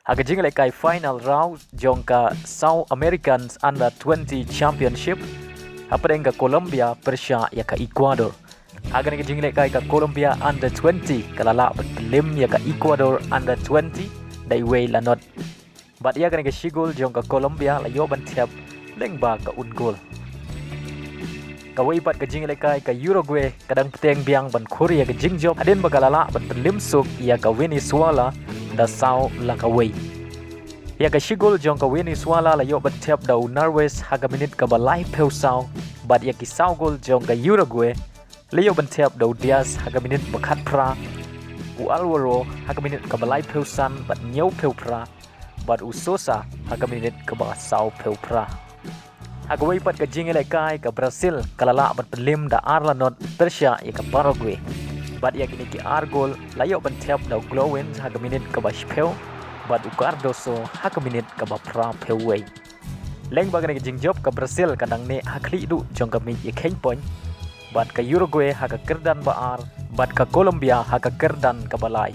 Haka jingle kai final round jongka South Americans Under 20 Championship. Apa dengan Colombia Persia ya ka Ecuador. Haka ni jingle kai ka Colombia Under 20 kalala belim ya ka Ecuador Under 20 dai way lanot. Bat ya kan ke shigol jongka Colombia la yo ban tiap lengba ka ungol. Kawai pat ke jingle kai ka Uragauy kadang peteng biang ban Korea ke jingjob aden bagalala ban belim suk ya ka Venezuela da sau la kawai. Ya ka shigol jong ka Venezuela la yo batep da Narwes haga minit ka balai peu sau bat ya ki sau gol jong ka Uragauy la yo batep da Diaz haga minit bakat pra u Alvaro haga minit ka balai peu san bat nyau peu pra bat u Sosa haga minit ka ba sau peu pra. Haga wai pat ka jingele kai ka Brazil kalala bat pelim da Arlanot Persia ya ka Paraguay. Bat ya kini ki argol layo bantep da glowin haga minit ka ba spel bat u Cardoso haga minit ka ba pra peway. Leng baga ni jingjob ka Brazil kadang ne hakli du jong ka mi ye keng point bat ka Uragauy haga kerdan ba ar bat ka Colombia haga kerdan ka balai.